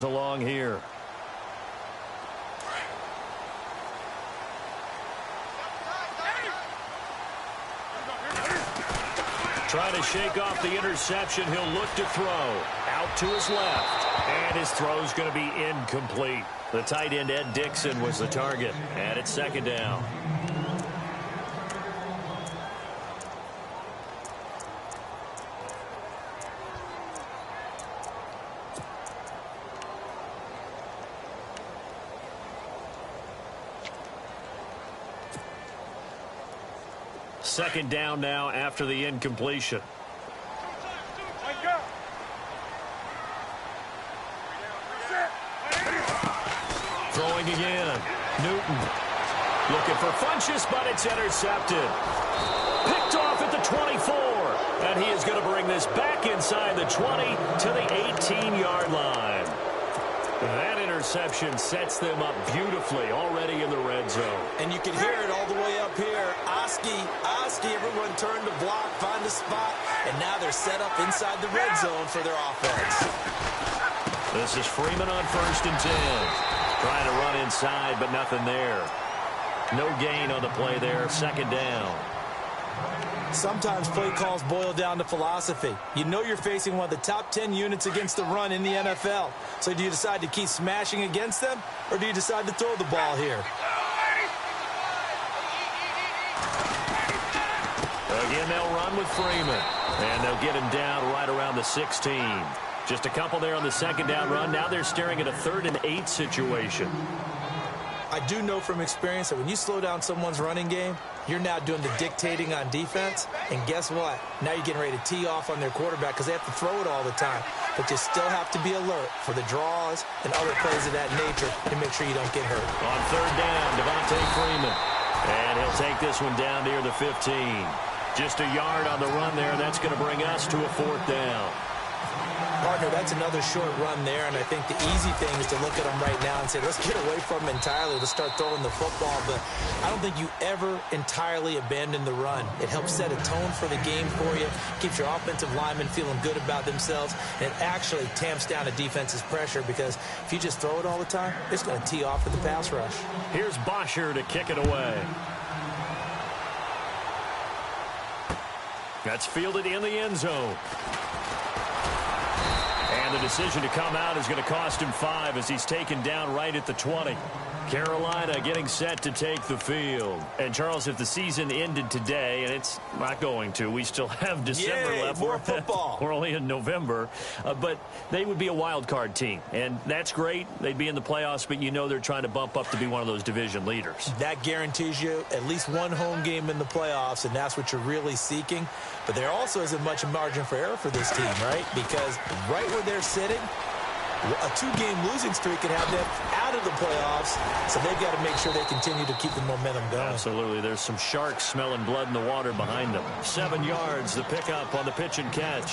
along here. Trying to shake off the interception. He'll look to throw. Out to his left. And his throw's going to be incomplete. The tight end, Ed Dixon, was the target. And it's second down. Second down now after the incompletion. Throwing again. Newton looking for Funchess, but it's intercepted. Picked off at the 24. And he is going to bring this back inside the 20 to the 18-yard line. That interception sets them up beautifully already in the red zone. And you can hear it all the way up here. Oski, everyone turned to block, find a spot, and now they're set up inside the red zone for their offense. This is Freeman on 1st and 10. Trying to run inside, but nothing there. No gain on the play there. Second down. Sometimes play calls boil down to philosophy. You know you're facing one of the top 10 units against the run in the NFL. So do you decide to keep smashing against them, or do you decide to throw the ball here? Again, they'll run with Freeman. And they'll get him down right around the 16. Just a couple there on the second down run. Now they're staring at a 3rd and 8 situation. I do know from experience that when you slow down someone's running game, you're now doing the dictating on defense. And guess what? Now you're getting ready to tee off on their quarterback because they have to throw it all the time. But you still have to be alert for the draws and other plays of that nature to make sure you don't get hurt. On 3rd down, Devontae Freeman. And he'll take this one down near the 15. Just a yard on the run there. That's going to bring us to a 4th down. Partner, that's another short run there, and I think the easy thing is to look at them right now and say, let's get away from them entirely. Let's start throwing the football, but I don't think you ever entirely abandon the run. It helps set a tone for the game for you, keeps your offensive linemen feeling good about themselves, and it actually tamps down a defense's pressure because if you just throw it all the time, it's going to tee off for the pass rush. Here's Bosher to kick it away. That's fielded in the end zone. And the decision to come out is going to cost him 5 as he's taken down right at the 20. Carolina getting set to take the field. And, Charles, if the season ended today, and it's not going to, we still have December left. More football. We're only in November. But they would be a wild card team. And that's great. They'd be in the playoffs, but you know they're trying to bump up to be one of those division leaders. That guarantees you at least one home game in the playoffs, and that's what you're really seeking. But there also isn't much margin for error for this team, right? Because right where they're sitting, a 2-game losing streak could have them out of the playoffs, so they've got to make sure they continue to keep the momentum going. Absolutely. There's some sharks smelling blood in the water behind them. 7 yards, the pickup on the pitch and catch.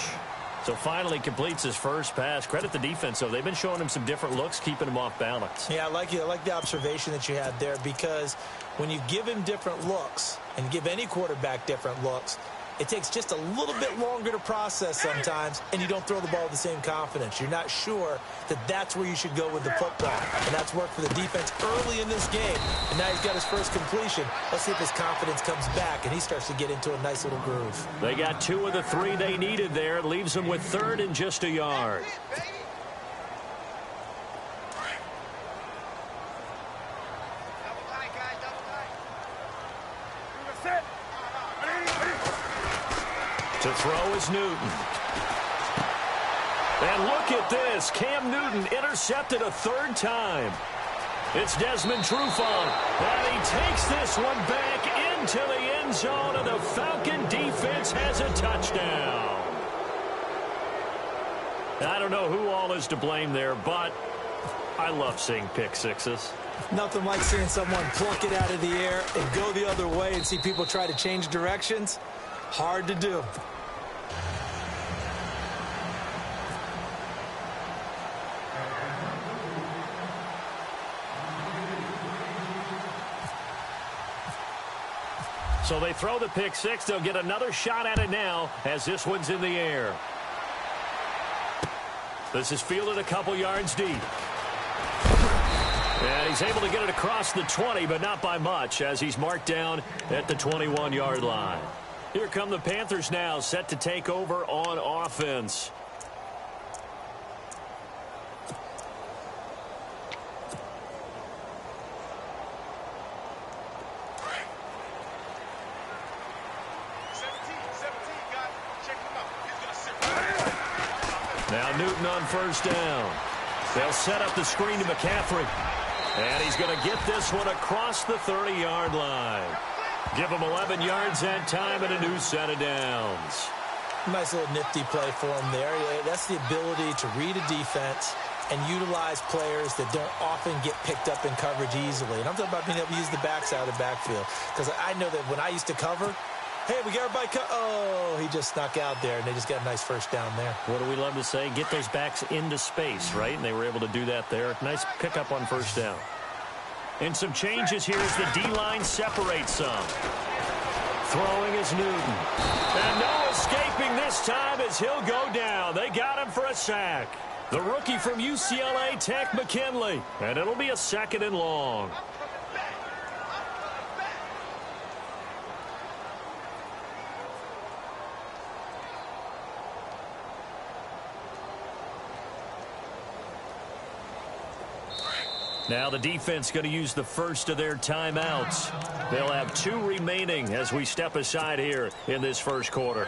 So finally completes his first pass. Credit the defense, though. They've been showing him some different looks, keeping him off balance. Yeah, I like the observation that you had there, because when you give him different looks and give any quarterback different looks, it takes just a little bit longer to process sometimes, and you don't throw the ball with the same confidence. You're not sure that that's where you should go with the football, and that's worked for the defense early in this game. And now he's got his first completion. Let's see if his confidence comes back, and he starts to get into a nice little groove. They got 2 of the 3 they needed there. It leaves them with 3rd and just a yard. To throw is Newton. And look at this. Cam Newton intercepted a 3rd time. It's Desmond Trufant. And he takes this one back into the end zone, and the Falcon defense has a touchdown. I don't know who all is to blame there, but I love seeing pick sixes. Nothing like seeing someone pluck it out of the air and go the other way and see people try to change directions. Hard to do. So they throw the pick six. They'll get another shot at it now as this one's in the air. This is fielded a couple yards deep. And he's able to get it across the 20, but not by much, as he's marked down at the 21-yard line. Here come the Panthers now, set to take over on offense. Now Newton on first down. They'll set up the screen to McCaffrey. And he's going to get this one across the 30-yard line. Give him 11 yards that time and a new set of downs. Nice little nifty play for him there. That's the ability to read a defense and utilize players that don't often get picked up in coverage easily. And I'm talking about being able to use the backside of the backfield. Because I know that when I used to cover, hey, we got everybody oh, he just snuck out there, and they just got a nice first down there. What do we love to say? Get those backs into space, right? And they were able to do that there. Nice pickup on first down. And some changes here as the D-line separates some. Throwing is Newton. And no escaping this time as he'll go down. They got him for a sack. The rookie from UCLA, Tech McKinley. And it'll be a 2nd and long. Now the defense going to use the first of their timeouts. They'll have 2 remaining as we step aside here in this first quarter.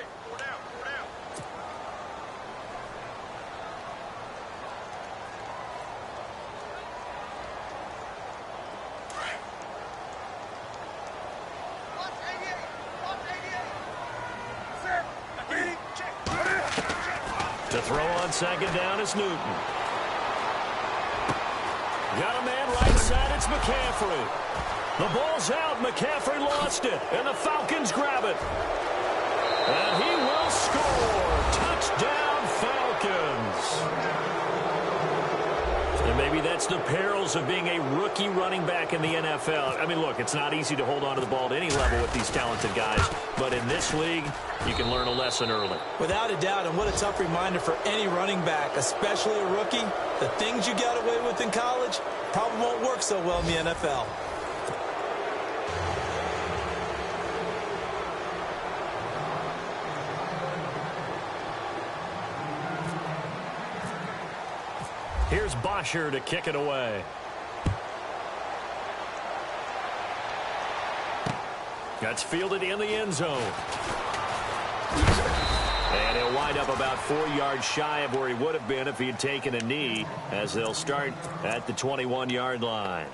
To throw on 2nd down is Newton. Got a man right side, it's McCaffrey. The ball's out, McCaffrey lost it, and the Falcons grab it. And he will score. Touchdown, Falcons. And maybe that's the perils of being a rookie running back in the NFL. I mean, look, it's not easy to hold on to the ball at any level with these talented guys. But in this league, you can learn a lesson early. Without a doubt, and what a tough reminder for any running back, especially a rookie. The things you got away with in college probably won't work so well in the NFL. Here's Bosher to kick it away. That's fielded in the end zone. And he'll wind up about 4 yards shy of where he would have been if he had taken a knee, as they'll start at the 21-yard line.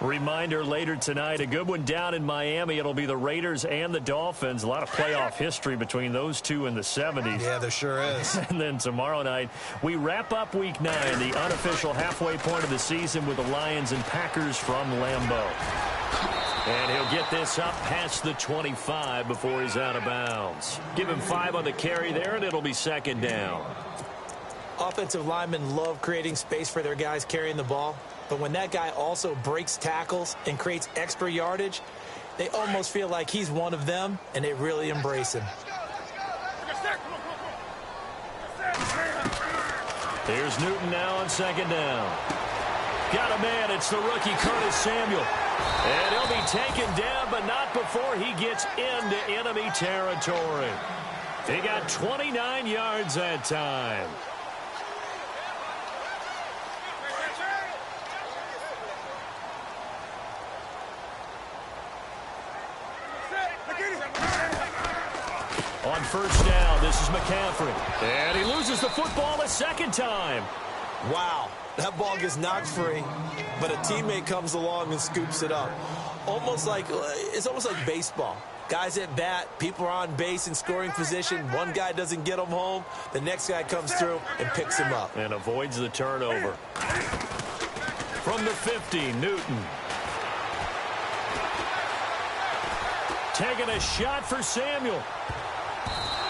Reminder later tonight, a good one down in Miami. It'll be the Raiders and the Dolphins. A lot of playoff history between those two in the 70s. Yeah, there sure is. And then tomorrow night, we wrap up Week 9, the unofficial halfway point of the season with the Lions and Packers from Lambeau. And he'll get this up past the 25 before he's out of bounds. Give him 5 on the carry there, and it'll be 2nd down. Offensive linemen love creating space for their guys carrying the ball. But when that guy also breaks tackles and creates extra yardage, they almost feel like he's one of them, and they really embrace him. Here's Newton now on 2nd down. Got a man. It's the rookie Curtis Samuel. And he'll be taken down, but not before he gets into enemy territory. He got 29 yards that time. On first down, this is McCaffrey. And he loses the football a 2nd time. Wow, that ball gets knocked free, but a teammate comes along and scoops it up. It's almost like baseball. Guys at bat, people are on base in scoring position. One guy doesn't get him home. The next guy comes through and picks him up. And avoids the turnover. From the 50, Newton. Taking a shot for Samuel.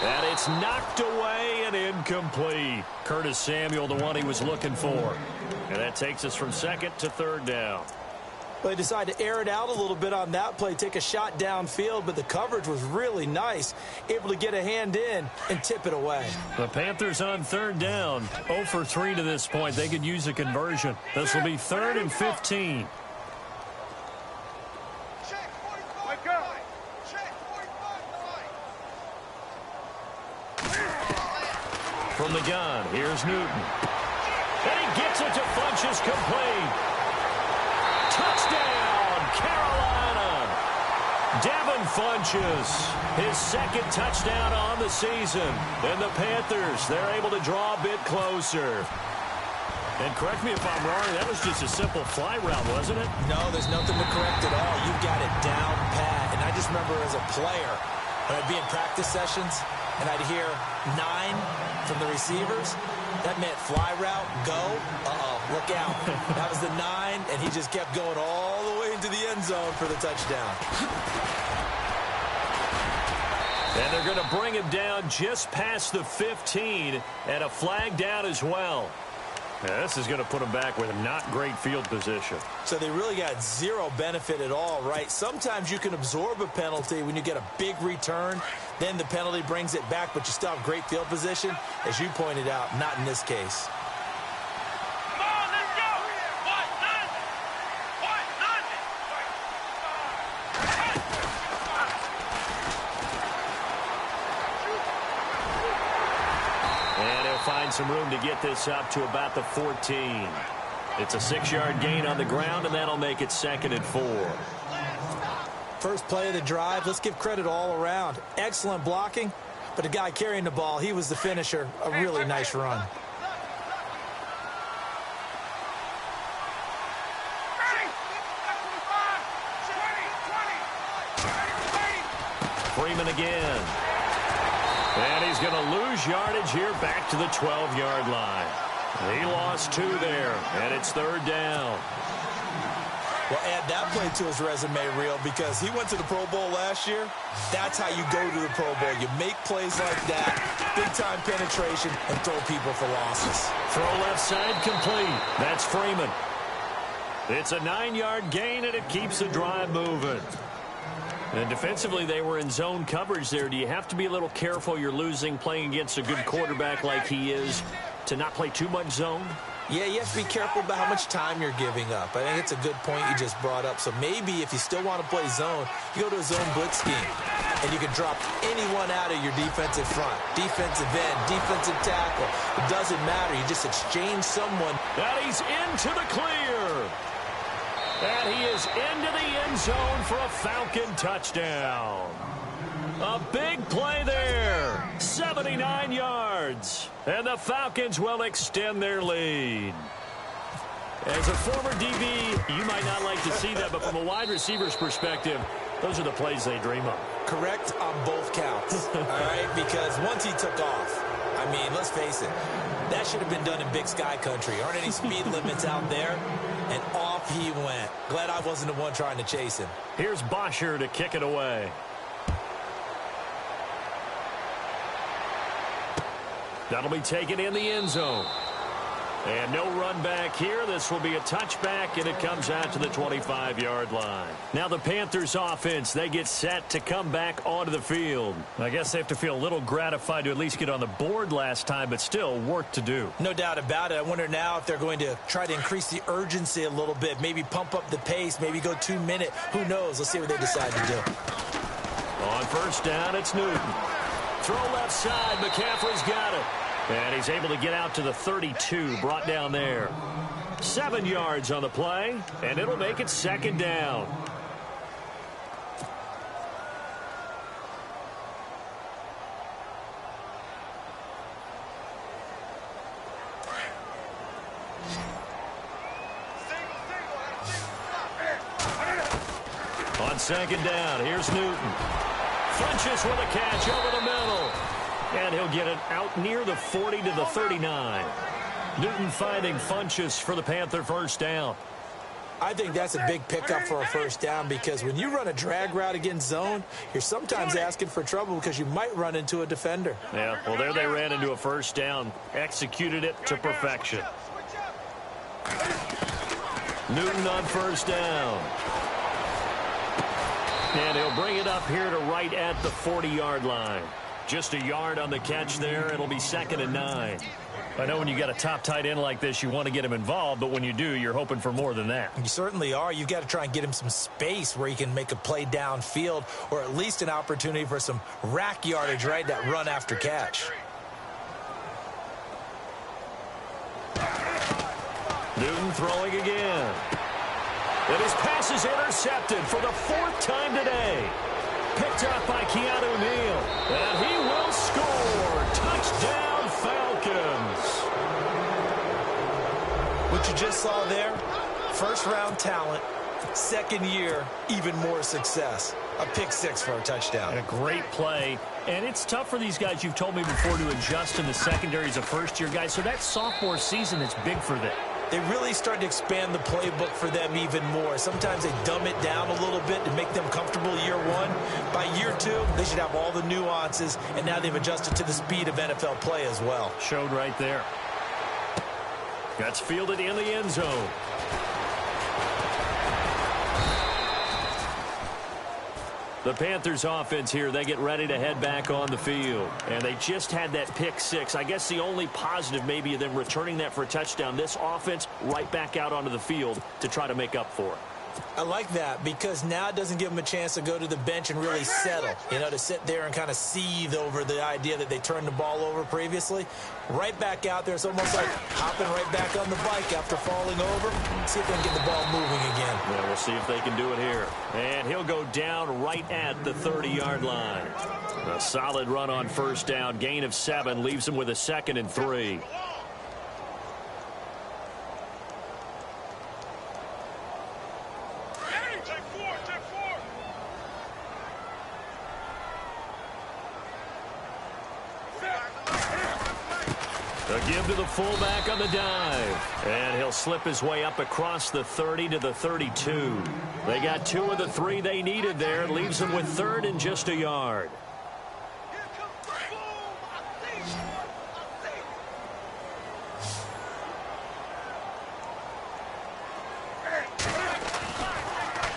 And it's knocked away and incomplete. Curtis Samuel, the one he was looking for. And that takes us from 2nd to 3rd down. Well, they decided to air it out a little bit on that play, take a shot downfield, but the coverage was really nice, able to get a hand in and tip it away. The Panthers on third down, 0 for 3 to this point. They could use a conversion. This will be 3rd and 15. From the gun, here's Newton. And he gets it to Funchess, complete. Touchdown, Carolina. Devin Funchess, his 2nd touchdown on the season. And the Panthers, they're able to draw a bit closer. And correct me if I'm wrong, that was just a simple fly route, wasn't it? No, there's nothing to correct at all. You've got it down pat. And I just remember as a player, when I'd be in practice sessions, and I'd hear 9 from the receivers, that meant fly route, go, look out. That was the 9, and he just kept going all the way into the end zone for the touchdown. And they're going to bring him down just past the 15, and a flag down as well. Yeah, this is going to put him back with a not great field position. So they really got zero benefit at all, right? Sometimes you can absorb a penalty when you get a big return. Then the penalty brings it back, but you still have great field position. As you pointed out, not in this case. Come on, let's go! And he'll find some room to get this up to about the 14. It's a 6-yard gain on the ground, and that'll make it 2nd and 4. First play of the drive, let's give credit all around. Excellent blocking, but the guy carrying the ball, he was the finisher. A really nice run. Freeman again. And he's going to lose yardage here back to the 12-yard line. He lost 2 there, and it's 3rd down. Well, add that play to his resume reel because he went to the Pro Bowl last year. That's how you go to the Pro Bowl. You make plays like that, big-time penetration, and throw people for losses. Throw left side complete. That's Freeman. It's a 9-yard gain, and it keeps the drive moving. And defensively, they were in zone coverage there. Do you have to be a little careful you're losing playing against a good quarterback like he is to not play too much zone? Yeah, you have to be careful about how much time you're giving up. I think it's a good point you just brought up. So maybe if you still want to play zone, you go to a zone blitz scheme. And you can drop anyone out of your defensive front. Defensive end, defensive tackle. It doesn't matter. You just exchange someone. And he's into the clear. And he is into the end zone for a Falcon touchdown. A big play there. 79 yards. And the Falcons will extend their lead. As a former DB, you might not like to see that, but from a wide receiver's perspective, those are the plays they dream of. Correct on both counts, all right? Because once he took off, I mean, let's face it, that should have been done in Big Sky Country. Aren't any speed limits out there? And off he went. Glad I wasn't the one trying to chase him. Here's Bosher to kick it away. That'll be taken in the end zone. And no run back here. This will be a touchback, and it comes out to the 25-yard line. Now the Panthers offense, they get set to come back onto the field. I guess they have to feel a little gratified to at least get on the board last time, but still work to do. No doubt about it. I wonder now if they're going to try to increase the urgency a little bit, maybe pump up the pace, maybe go 2-minute. Who knows? Let's see what they decide to do. On first down, it's Newton. Throw left side. McCaffrey's got it. And he's able to get out to the 32, brought down there. 7 yards on the play, and it'll make it 2nd down. On 2nd down, here's Newton. Funchess with a catch over the middle. And he'll get it out near the 40 to the 39. Newton finding Funchess for the Panther first down. I think that's a big pickup for a first down because when you run a drag route against zone, you're sometimes asking for trouble because you might run into a defender. Yeah, well, there they ran into a first down. Executed it to perfection. Newton on first down. And he'll bring it up here to right at the 40-yard line. Just a yard on the catch there. It'll be 2nd and 9. I know when you got a top tight end like this, you want to get him involved, but when you do, you're hoping for more than that. You certainly are. You've got to try and get him some space where he can make a play downfield, or at least an opportunity for some rack yardage, right? That run after catch. Newton throwing again. And his pass is intercepted for the 4th time today. Picked up by Keanu Neal. And he will score. Touchdown, Falcons. What you just saw there, first-round talent, second year, even more success. A pick 6 for a touchdown. And a great play. And it's tough for these guys, you've told me before, to adjust in the secondary as a first-year guy. So that sophomore season is big for them. They really start to expand the playbook for them even more. Sometimes they dumb it down a little bit to make them comfortable year 1. By year 2, they should have all the nuances, and now they've adjusted to the speed of NFL play as well. Showed right there. That's fielded in the end zone. The Panthers offense here, they get ready to head back on the field. And they just had that pick 6. I guess the only positive maybe of them returning that for a touchdown. This offense right back out onto the field to try to make up for it. I like that because now it doesn't give them a chance to go to the bench and really settle. You know, to sit there and kind of seethe over the idea that they turned the ball over previously. Right back out there. It's almost like hopping right back on the bike after falling over. See if they can get the ball moving again. Yeah, we'll see if they can do it here. And he'll go down right at the 30-yard line. A solid run on first down. Gain of 7 leaves him with a 2nd and 3. A give to the fullback on the dive. And he'll slip his way up across the 30 to the 32. They got 2 of the 3 they needed there. Leaves them with 3rd and just a yard.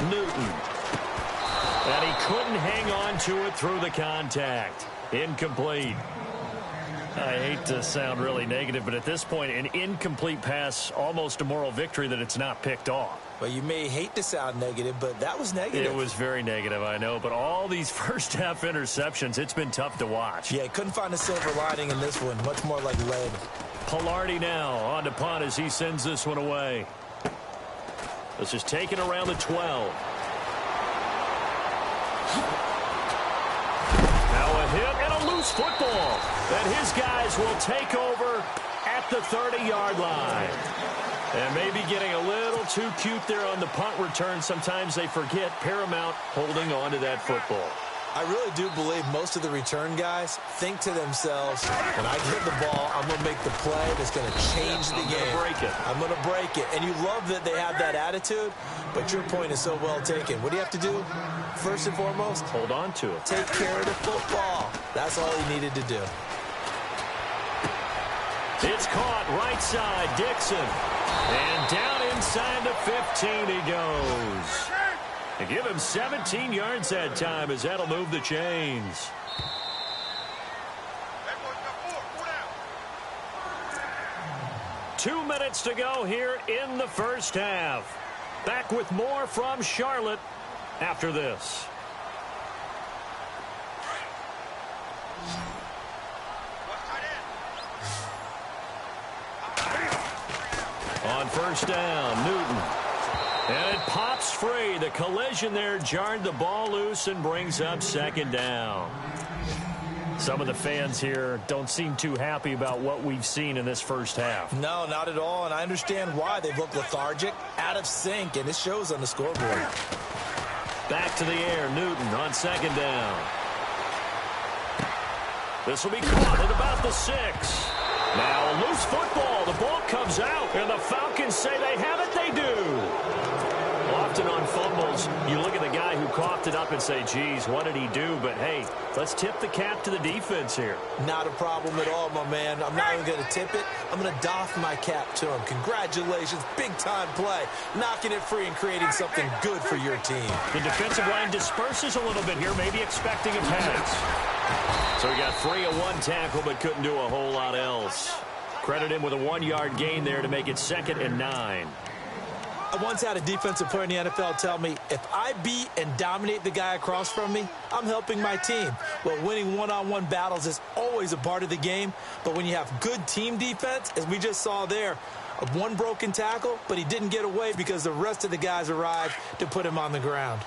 Newton. And he couldn't hang on to it through the contact. Incomplete. I hate to sound really negative, but at this point, an incomplete pass, almost a moral victory that it's not picked off. Well, you may hate to sound negative, but that was negative. It was very negative, I know, but all these first-half interceptions, it's been tough to watch. Yeah, couldn't find a silver lining in this one. Much more like lead. Pilardi now on to punt as he sends this one away. This is taken around the 12. Now a hit and a loose football. And his guys will take over at the 30-yard line. And maybe getting a little too cute there on the punt return. Sometimes they forget paramount holding on to that football. I really do believe most of the return guys think to themselves, when I get the ball, I'm going to make the play that's going to change the game. I'm going to break it. I'm going to break it. And you love that they have that attitude, but your point is so well taken. What do you have to do? First and foremost, hold on to it. Take care of the football. That's all he needed to do. It's caught right side, Dixon. And down inside the 15 he goes. They give him 17 yards that time as that'll move the chains. Two minutes to go here in the first half. Back with more from Charlotte after this. On first down, Newton. And it pops free. The collision there jarred the ball loose and brings up second down. Some of the fans here don't seem too happy about what we've seen in this first half. No, not at all, and I understand why. They've looked lethargic, out of sync, and it shows on the scoreboard. Back to the air, Newton on second down. This will be caught at about the 6. Now a loose football. The ball comes out, and the Falcons say they have it. They do. Often on fumbles, tackles, you look at the guy who coughed it up and say, geez, what did he do? But, hey, let's tip the cap to the defense here. Not a problem at all, my man. I'm not even going to tip it. I'm going to doff my cap to him. Congratulations. Big-time play. Knocking it free and creating something good for your team. The defensive line disperses a little bit here, maybe expecting a pass. So he got free of one tackle but couldn't do a whole lot else. Credit him with a 1-yard gain there to make it 2nd and 9. I once had a defensive player in the NFL tell me, if I beat and dominate the guy across from me, I'm helping my team. Well, winning one-on-one battles is always a part of the game, but when you have good team defense, as we just saw there, one broken tackle, but he didn't get away because the rest of the guys arrived to put him on the ground.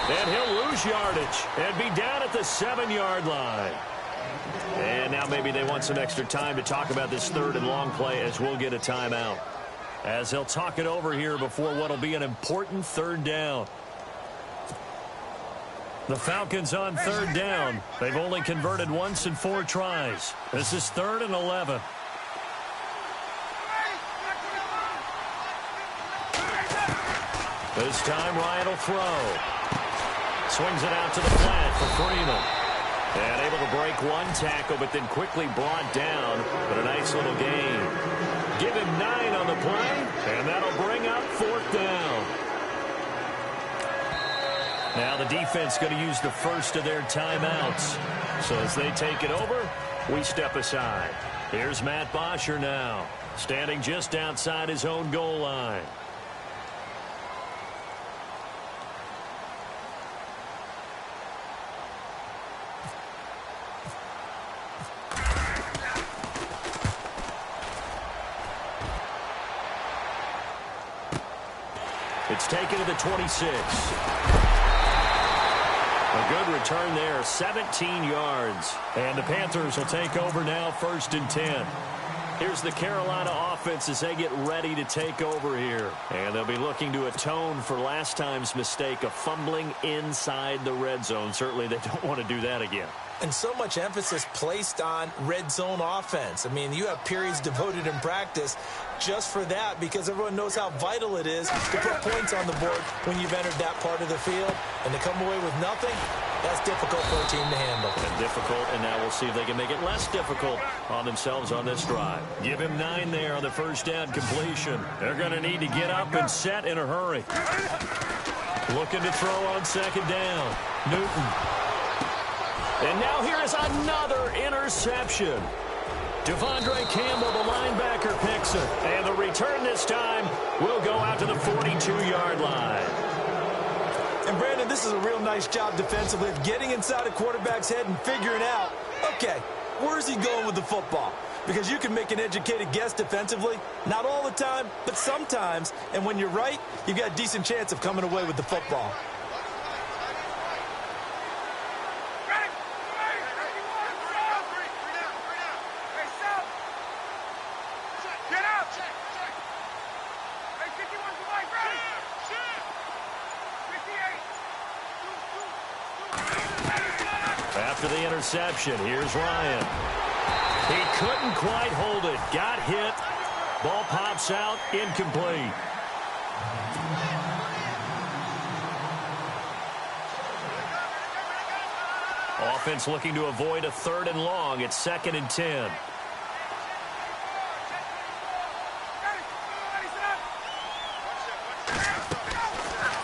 And he'll lose yardage and be down at the 7-yard line. And now maybe they want some extra time to talk about this 3rd and long play as we'll get a timeout. As they'll talk it over here before what will be an important 3rd down. The Falcons on 3rd down. They've only converted once in 4 tries. This is 3rd and 11. This time Ryan will throw. Swings it out to the flat for Freeman. And able to break one tackle, but then quickly brought down. But a nice little gain. Give him 9 on the play, and that'll bring up 4th down. Now the defense going to use the first of their timeouts. So as they take it over, we step aside. Here's Matt Bosher now, standing just outside his own goal line. It's taken to the 26. A good return there, 17 yards. And the Panthers will take over now, 1st and 10. Here's the Carolina offense as they get ready to take over here. And they'll be looking to atone for last time's mistake of fumbling inside the red zone. Certainly they don't want to do that again. And so much emphasis placed on red zone offense. I mean, you have periods devoted in practice just for that because everyone knows how vital it is to put points on the board when you've entered that part of the field. And to come away with nothing, that's difficult for a team to handle. And difficult, and now we'll see if they can make it less difficult on themselves on this drive. Give him 9 there on the 1st down completion. They're going to need to get up and set in a hurry. Looking to throw on 2nd down. Newton. And now here is another interception. Devondre Campbell, the linebacker, picks it. And the return this time will go out to the 42-yard line. And, Brandon, this is a real nice job defensively of getting inside a quarterback's head and figuring out, okay, where's he going with the football? Because you can make an educated guess defensively. Not all the time, but sometimes. And when you're right, you've got a decent chance of coming away with the football. After the interception, here's Ryan. He couldn't quite hold it. Got hit. Ball pops out. Incomplete. Offense looking to avoid a 3rd and long. It's 2nd and 10.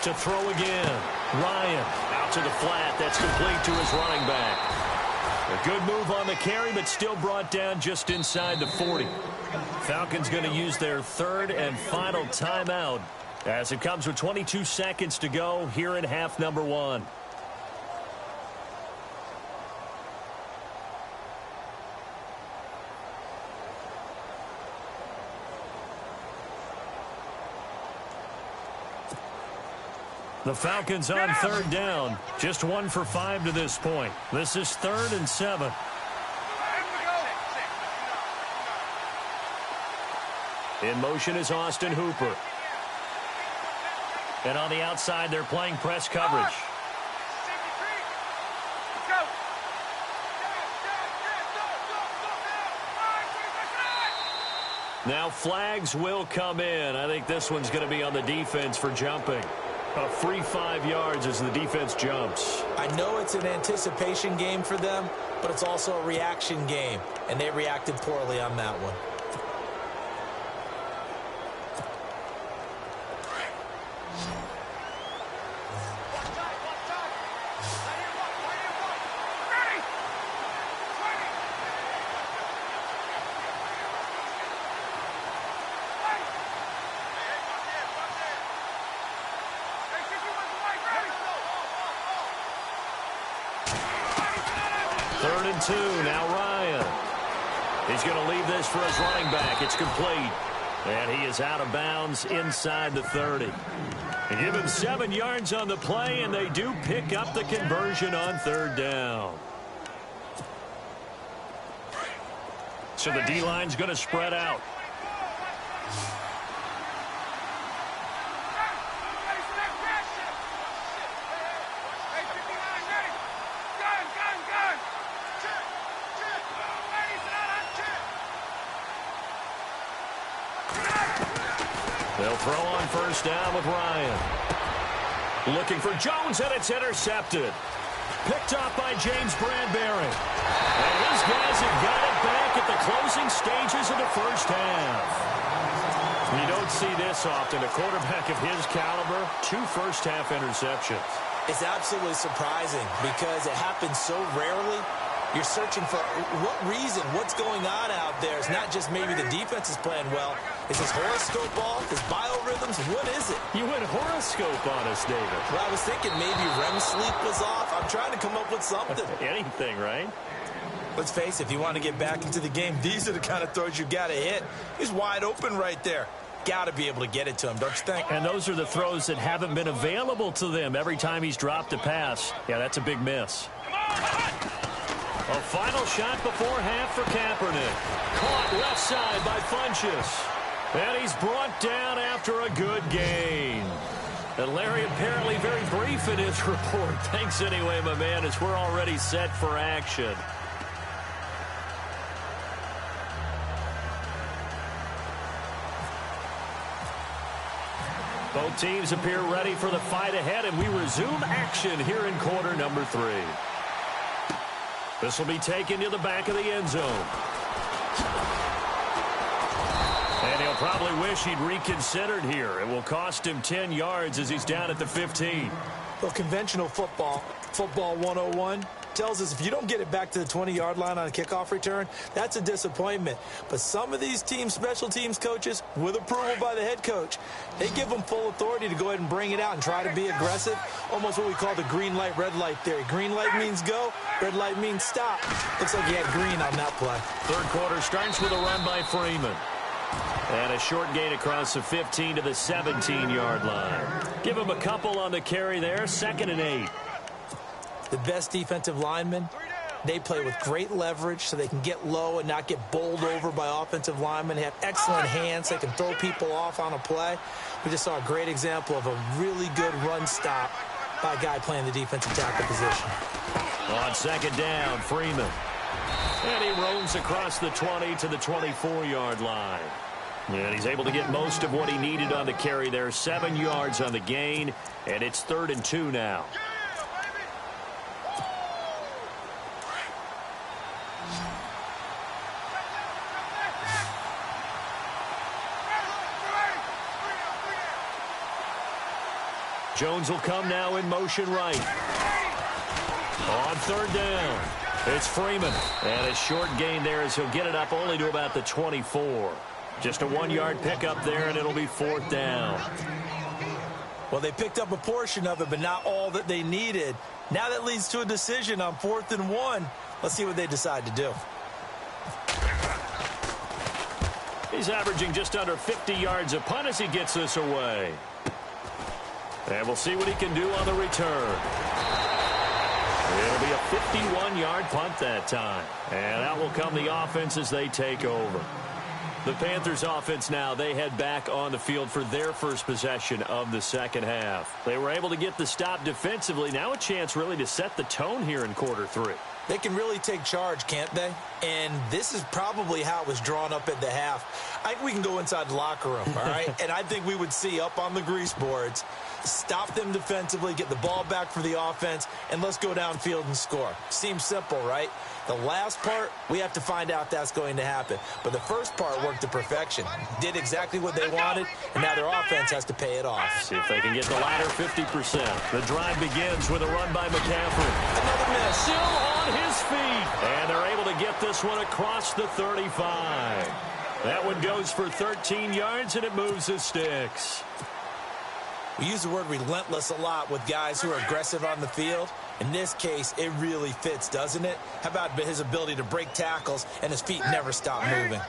To throw again. Ryan out to the flat. That's complete to his running back. A good move on the carry, but still brought down just inside the 40. Falcons going to use their 3rd and final timeout as it comes with 22 seconds to go here in half number 1. The Falcons on 3rd down. Just 1 for 5 to this point. This is 3rd and 7. In motion is Austin Hooper. And on the outside, they're playing press coverage. Now flags will come in. I think this one's going to be on the defense for jumping. A free 5 yards as the defense jumps. I know it's an anticipation game for them, but it's also a reaction game, and they reacted poorly on that one. Third and 2, now Ryan. He's going to leave this for his running back. It's complete. And he is out of bounds inside the 30. They give him 7 yards on the play, and they do pick up the conversion on third down. So the D-line's going to spread out. They'll throw on first down with Ryan. Looking for Jones, and it's intercepted. Picked off by James Bradbury. And these guys have got it back at the closing stages of the first half. You don't see this often. A quarterback of his caliber, 2 first-half interceptions. It's absolutely surprising because it happens so rarely. You're searching for what reason, what's going on out there. It's not just maybe the defense is playing well. Is his horoscope off? His biorhythms? What is it? You went horoscope on us, David. Well, I was thinking maybe REM sleep was off. I'm trying to come up with something. Anything, right? Let's face it, if you want to get back into the game, these are the kind of throws you got to hit. He's wide open right there. Got to be able to get it to him, don't you think? And those are the throws that haven't been available to them every time he's dropped a pass. Yeah, that's a big miss. A final shot before half for Kaepernick. Caught left side by Funchess. And he's brought down after a good gain. And Larry apparently very brief in his report. Thanks anyway, my man, as we're already set for action. Both teams appear ready for the fight ahead, and we resume action here in quarter number 3. This will be taken to the back of the end zone. And he'll probably wish he'd reconsidered here. It will cost him 10 yards as he's down at the 15. Well, conventional football 101, tells us if you don't get it back to the 20-yard line on a kickoff return, that's a disappointment. But some of these teams, special teams coaches, with approval by the head coach, they give them full authority to go ahead and bring it out and try to be aggressive, almost what we call the green light, red light theory. Green light means go, red light means stop. Looks like he had green on that play. Third quarter starts with a run by Freeman. And a short gain across the 15 to the 17-yard line. Give him a couple on the carry there, 2nd and 8. The best defensive linemen, they play with great leverage so they can get low and not get bowled over by offensive linemen. They have excellent hands. They can throw people off on a play. We just saw a great example of a really good run stop by a guy playing the defensive tackle position. On 2nd down, Freeman. And he roams across the 20 to the 24-yard line. And he's able to get most of what he needed on the carry there. 7 yards on the gain, and it's 3rd and 2 now. Jones will come now in motion right. On 3rd down, it's Freeman. And a short gain there as he'll get it up only to about the 24. Just a 1-yard pickup there, and it'll be 4th down. Well, they picked up a portion of it, but not all that they needed. Now that leads to a decision on 4th and 1. Let's see what they decide to do. He's averaging just under 50 yards a punt as he gets this away. And we'll see what he can do on the return. It'll be a 51-yard punt that time. And out will come the offense as they take over. The Panthers offense now, they head back on the field for their first possession of the second half. They were able to get the stop defensively. Now a chance really to set the tone here in quarter three. They can really take charge, can't they? And this is probably how it was drawn up at the half. I think we can go inside the locker room, all right? And I think we would see up on the grease boards, stop them defensively, get the ball back for the offense, and let's go downfield and score. Seems simple, right? The last part, we have to find out that's going to happen. But the first part worked to perfection. Did exactly what they wanted, and now their offense has to pay it off. See if they can get the latter 50%. The drive begins with a run by McCaffrey. Another miss. Still on his feet. And they're able to get this one across the 35. That one goes for 13 yards, and it moves the sticks. We use the word relentless a lot with guys who are aggressive on the field. In this case, it really fits, doesn't it? How about his ability to break tackles and his feet never stop moving?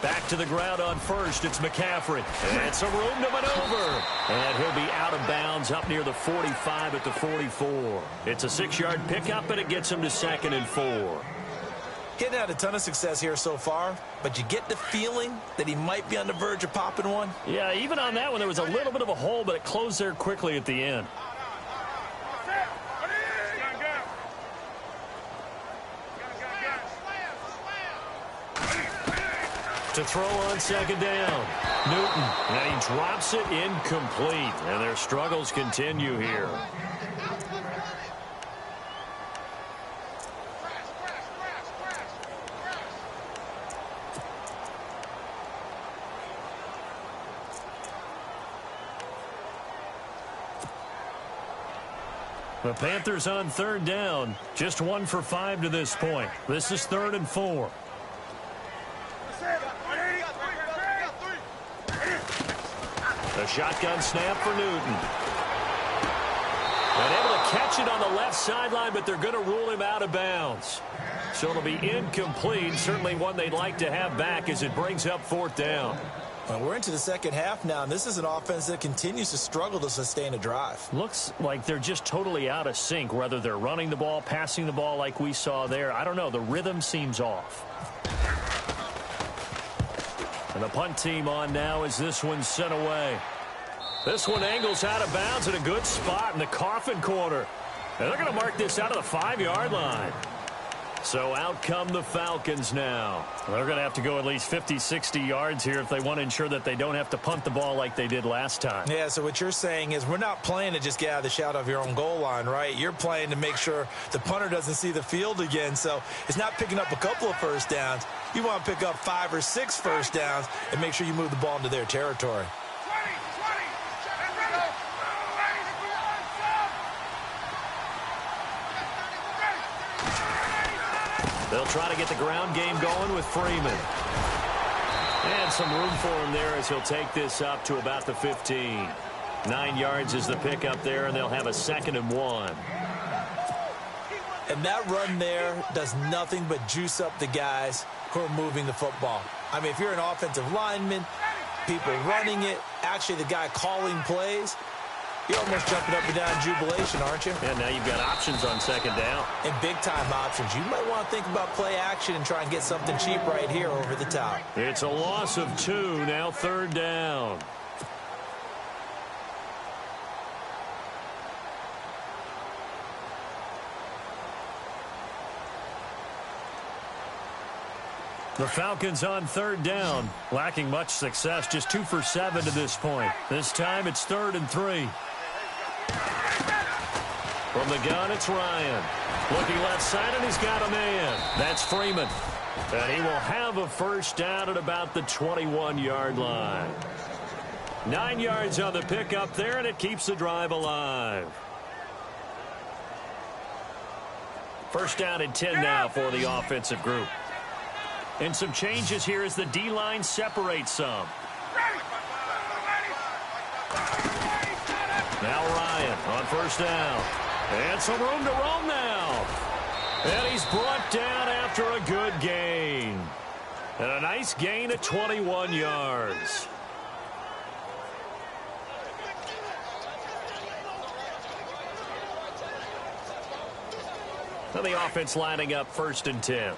Back to the ground on first. It's McCaffrey. And some room to maneuver. And he'll be out of bounds up near the 45 at the 44. It's a 6-yard pickup, and it gets him to 2nd and 4. Getting had a ton of success here so far, but you get the feeling that he might be on the verge of popping one. Yeah, even on that one, there was a little bit of a hole, but it closed there quickly at the end. To throw on 2nd down. Newton, and he drops it incomplete. And their struggles continue here. The Panthers on 3rd down. Just 1 for 5 to this point. This is 3rd and 4. A shotgun snap for Newton. And able to catch it on the left sideline, but they're going to rule him out of bounds. So it'll be incomplete. Certainly one they'd like to have back as it brings up 4th down. Well, we're into the second half now, and this is an offense that continues to struggle to sustain a drive. Looks like they're just totally out of sync, whether they're running the ball, passing the ball like we saw there. I don't know. The rhythm seems off. And the punt team on now as this one's sent away. This one angles out of bounds at a good spot in the coffin corner. And they're going to mark this out of the 5-yard line. So out come the Falcons now. They're going to have to go at least 50, 60 yards here if they want to ensure that they don't have to punt the ball like they did last time. Yeah, so what you're saying is we're not playing to just get out of the shadow of your own goal line, right? You're playing to make sure the punter doesn't see the field again. So it's not picking up a couple of first downs. You want to pick up 5 or 6 first downs and make sure you move the ball into their territory. They'll try to get the ground game going with Freeman. And some room for him there as he'll take this up to about the 15. 9 yards is the pickup there, and they'll have a 2nd and 1. And that run there does nothing but juice up the guys who are moving the football. I mean, if you're an offensive lineman, people running it, actually the guy calling plays, you're almost jumping up and down in jubilation, aren't you? And now you've got options on 2nd down. And big-time options. You might want to think about play action and try and get something cheap right here over the top. It's a loss of 2, now 3rd down. The Falcons on 3rd down, lacking much success, just 2 for 7 to this point. This time it's 3rd and 3. From the gun, it's Ryan. Looking left side, and he's got a man. That's Freeman. And he will have a first down at about the 21-yard line. 9 yards on the pickup there, and it keeps the drive alive. First down and 10 now for the offensive group. And some changes here as the D-line separates some. Now Ryan on first down. And some room to roam now. And he's brought down after a good gain. And a nice gain of 21 yards. Now the offense lining up 1st and 10.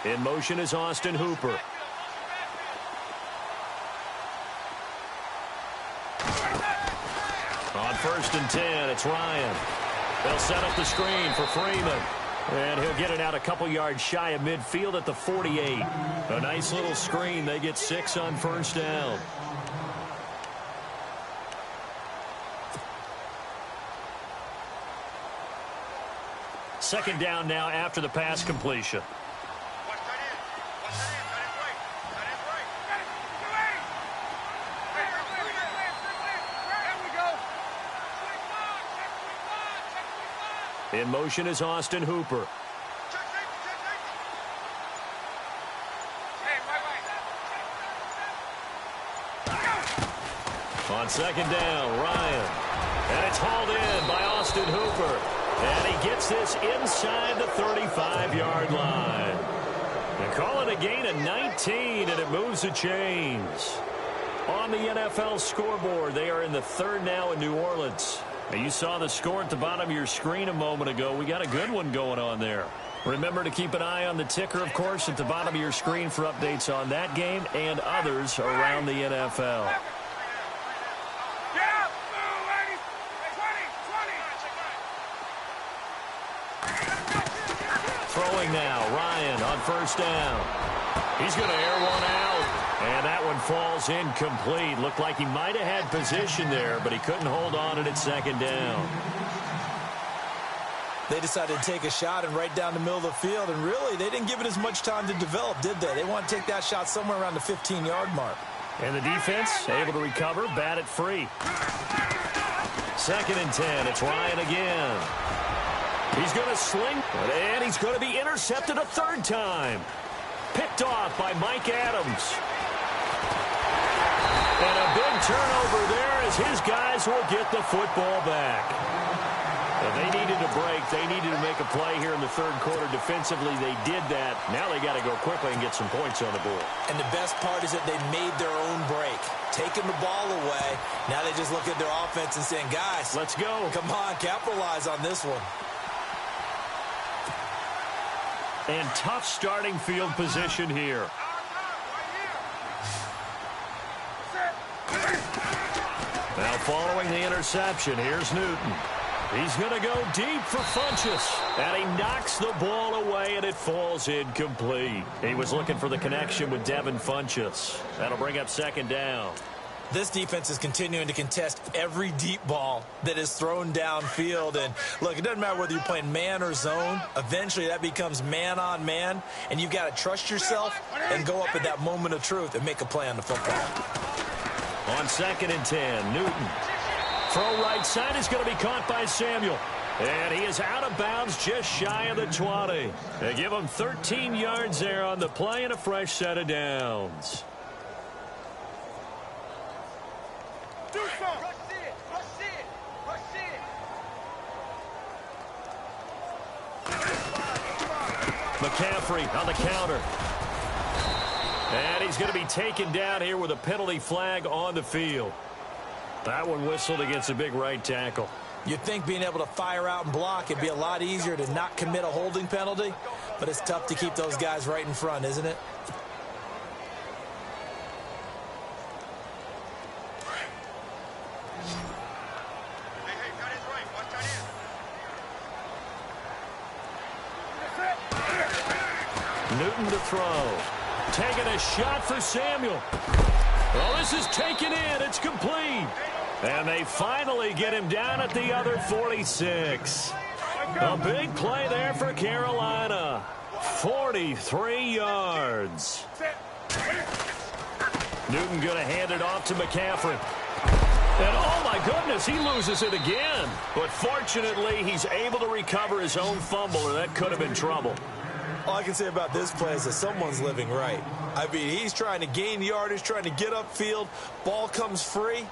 In motion is Austin Hooper. On 1st and 10, it's Ryan. They'll set up the screen for Freeman. And he'll get it out a couple yards shy of midfield at the 48. A nice little screen. They get 6 on 1st down. Second down now after the pass completion. In motion is Austin Hooper. On 2nd down, Ryan. And it's hauled in by Austin Hooper. And he gets this inside the 35-yard line. They call it a gain of 19, and it moves the chains. On the NFL scoreboard, they are in the 3rd now in New Orleans. You saw the score at the bottom of your screen a moment ago. We got a good one going on there. Remember to keep an eye on the ticker, of course, at the bottom of your screen for updates on that game and others around the NFL. Throwing now, Ryan on 1st down. He's going to air one out. And that one falls incomplete. Looked like he might have had position there, but he couldn't hold on it at 2nd down. They decided to take a shot and right down the middle of the field, and really, they didn't give it as much time to develop, did they? They want to take that shot somewhere around the 15-yard mark. And the defense able to recover, bat it free. 2nd and 10, it's Ryan again. He's going to sling, and he's going to be intercepted a 3rd time. Picked off by Mike Adams. And a big turnover there as his guys will get the football back. And they needed a break. They needed to make a play here in the 3rd quarter. Defensively, they did that. Now they got to go quickly and get some points on the board. And the best part is that they made their own break. Taking the ball away. Now they just look at their offense and saying, guys, let's go. Come on, capitalize on this one. And tough starting field position here. Now following the interception, here's Newton. He's going to go deep for Funchess. And he knocks the ball away, and it falls incomplete. He was looking for the connection with Devin Funchess. That'll bring up 2nd down. This defense is continuing to contest every deep ball that is thrown downfield. And, look, it doesn't matter whether you're playing man or zone. Eventually, that becomes man-on-man. And you've got to trust yourself and go up at that moment of truth and make a play on the football. On 2nd and 10, Newton. Throw right side is going to be caught by Samuel. And he is out of bounds just shy of the 20. They give him 13 yards there on the play and a fresh set of downs. McCaffrey on the counter. And he's going to be taken down here with a penalty flag on the field. That one whistled against a big right tackle. You'd think being able to fire out and block, it'd be a lot easier to not commit a holding penalty, but it's tough to keep those guys right in front, isn't it? Newton to throw. Taking a shot for Samuel. Well, this is taken in. It's complete. And they finally get him down at the other 46. A big play there for Carolina. 43 yards. Newton going to hand it off to McCaffrey. And, oh, my goodness, he loses it again. But fortunately, he's able to recover his own fumble, or that could have been trouble. All I can say about this play is that someone's living right. I mean, he's trying to gain yardage, trying to get upfield. Ball comes free.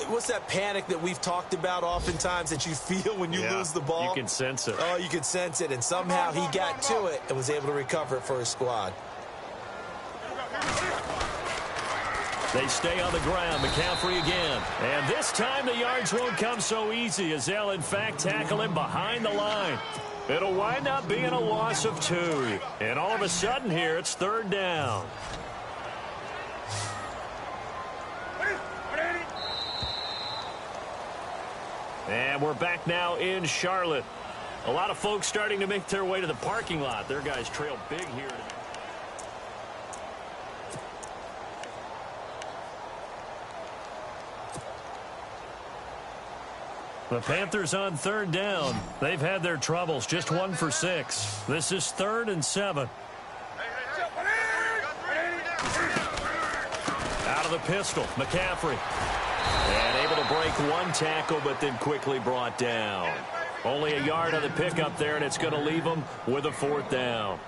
What's that panic that we've talked about oftentimes that you feel when you lose the ball? You can sense it. Oh, you can sense it. And somehow he got to it and was able to recover it for his squad. They stay on the ground. McCaffrey again. And this time the yards won't come so easy as they'll, in fact, tackle him behind the line. It'll wind up being a loss of 2. And all of a sudden here, it's 3rd down. And we're back now in Charlotte. A lot of folks starting to make their way to the parking lot. Their guys trail big here. The Panthers on 3rd down. They've had their troubles, just 1 for 6. This is 3rd and 7. Out of the pistol, McCaffrey. And able to break 1 tackle, but then quickly brought down. Only a yard on the pickup there, and it's going to leave them with a 4th down.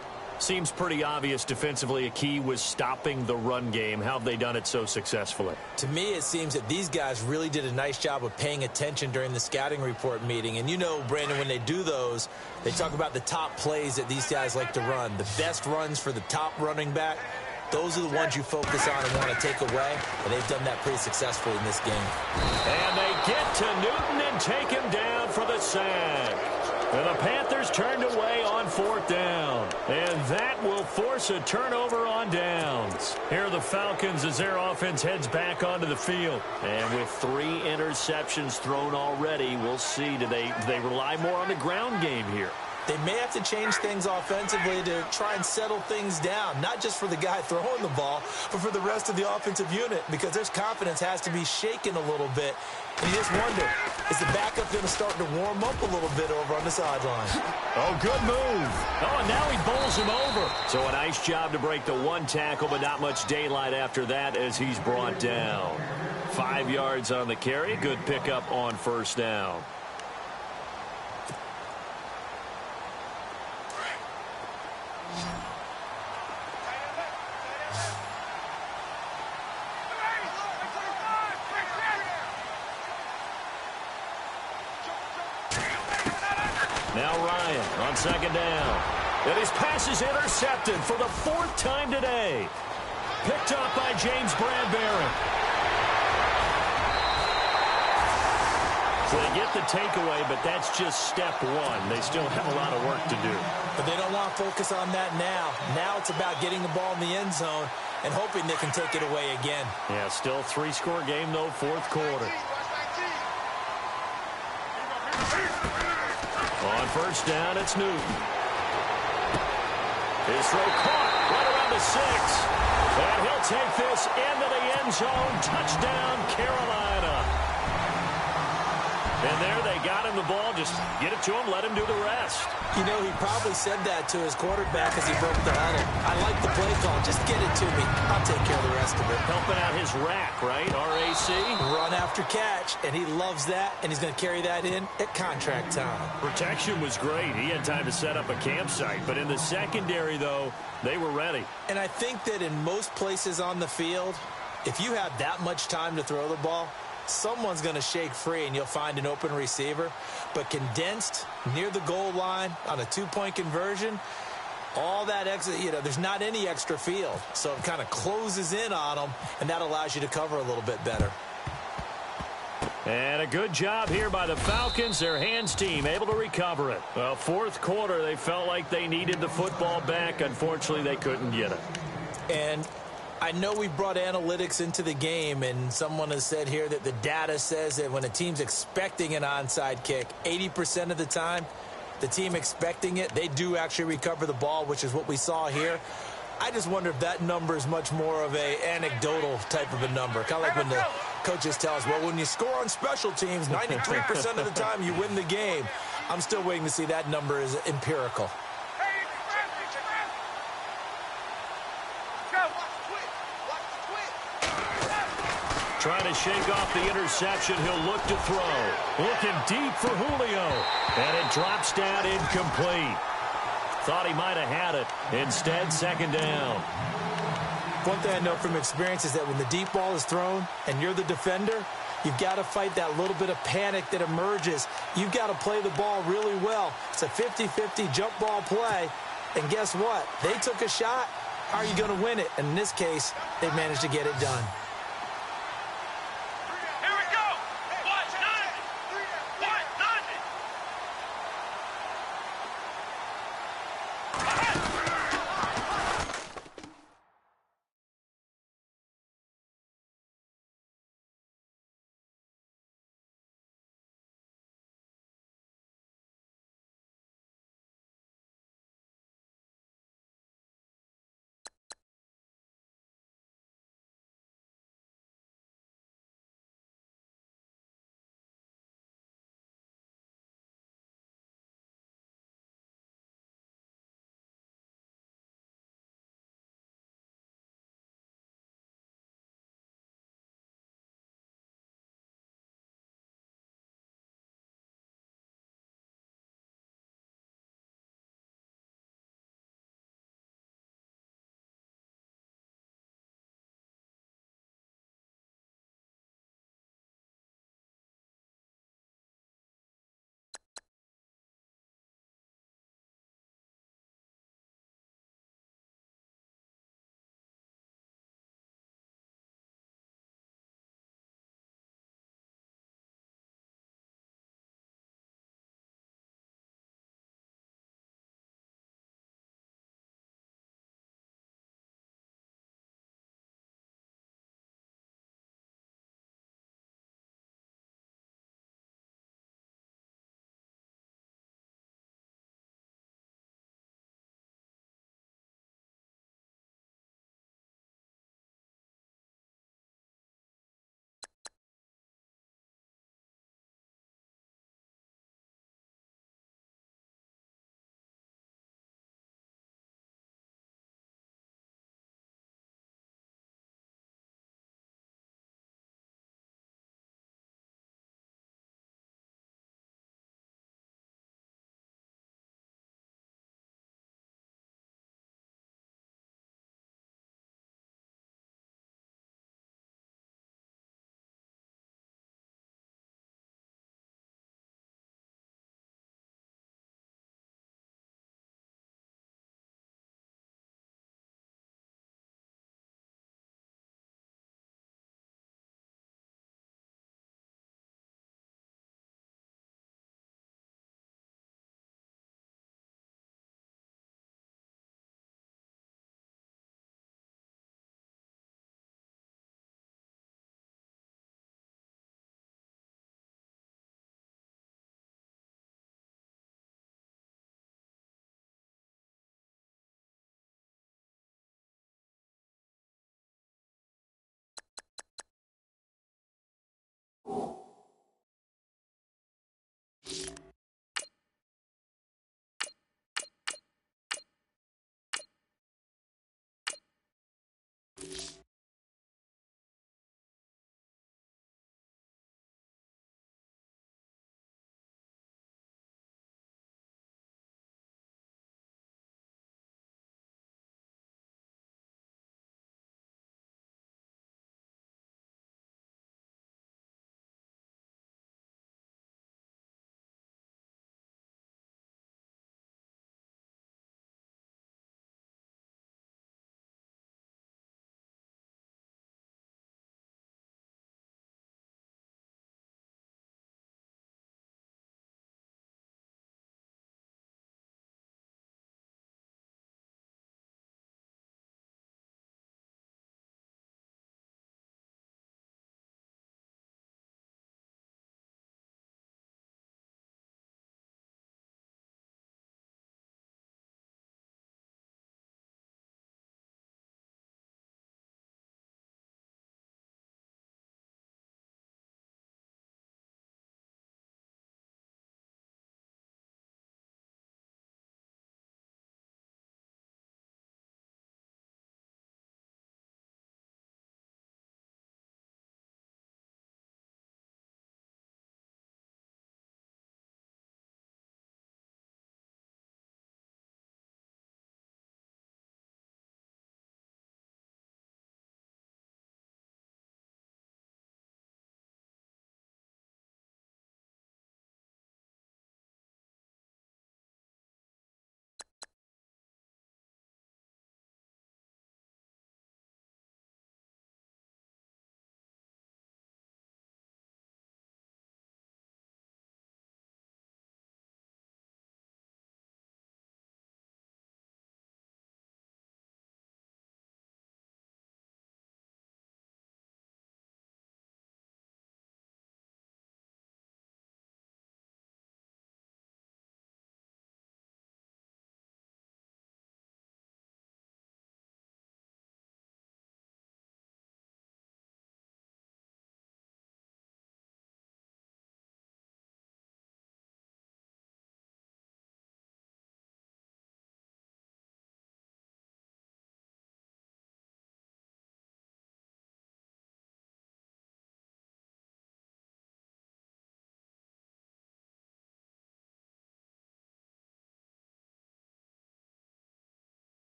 Seems pretty obvious defensively a key was stopping the run game. How have they done it so successfully? To me, it seems that these guys really did a nice job of paying attention during the scouting report meeting. And you know, Brandon, when they do those, they talk about the top plays that these guys like to run. The best runs for the top running back, those are the ones you focus on and want to take away. And they've done that pretty successfully in this game. And they get to Newton and take him down for the sack. And the Panthers turned away on 4th down. And that will force a turnover on downs. Here are the Falcons as their offense heads back onto the field. And with 3 interceptions thrown already, we'll see. Do they rely more on the ground game here? They may have to change things offensively to try and settle things down, not just for the guy throwing the ball, but for the rest of the offensive unit, because their confidence has to be shaken a little bit. And you just wonder, is the backup going to start to warm up a little bit over on the sideline? Oh, good move. Oh, and now he bowls him over. So a nice job to break the 1 tackle, but not much daylight after that as he's brought down. 5 yards on the carry. Good pickup on 1st down. Now Ryan on 2nd down. And his pass is intercepted for the 4th time today. Picked up by James Bradbury. So they get the takeaway, but that's just step 1. They still have a lot of work to do. But they don't want to focus on that now. Now it's about getting the ball in the end zone and hoping they can take it away again. Yeah, still 3-score game, though, 4th quarter. On 1st down, it's Newton. His throw caught right around the 6. And he'll take this into the end zone. Touchdown, Carolina. And there they got him the ball. Just get it to him, let him do the rest. You know, he probably said that to his quarterback as he broke the huddle. I like the play call. Just get it to me. I'll take care of the rest of it. Helping out his rack, right? RAC. Run after catch, and he loves that, and he's going to carry that in at contract time. Protection was great. He had time to set up a campsite. But in the secondary, though, they were ready. And I think that in most places on the field, if you have that much time to throw the ball, someone's going to shake free and you'll find an open receiver. But condensed near the goal line on a 2-point conversion, all that extra, there's not any extra field. So it kind of closes in on them, and that allows you to cover a little bit better. And a good job here by the Falcons. Their hands team able to recover it. Well, 4th quarter, they felt like they needed the football back. Unfortunately, they couldn't get it. And I know we brought analytics into the game, and someone has said here that the data says that when a team's expecting an onside kick, 80% of the time, the team expecting it, they do actually recover the ball, which is what we saw here. I just wonder if that number is much more of a anecdotal type of a number. Kind of like when the coaches tell us, well, when you score on special teams, 93% of the time you win the game. I'm still waiting to see that number is empirical. Trying to shake off the interception. He'll look to throw. Looking deep for Julio. And it drops down incomplete. Thought he might have had it. Instead, 2nd down. One thing I know from experience is that when the deep ball is thrown and you're the defender, you've got to fight that little bit of panic that emerges. You've got to play the ball really well. It's a 50-50 jump ball play. And guess what? They took a shot. How are you going to win it? And in this case, they managed to get it done.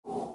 go!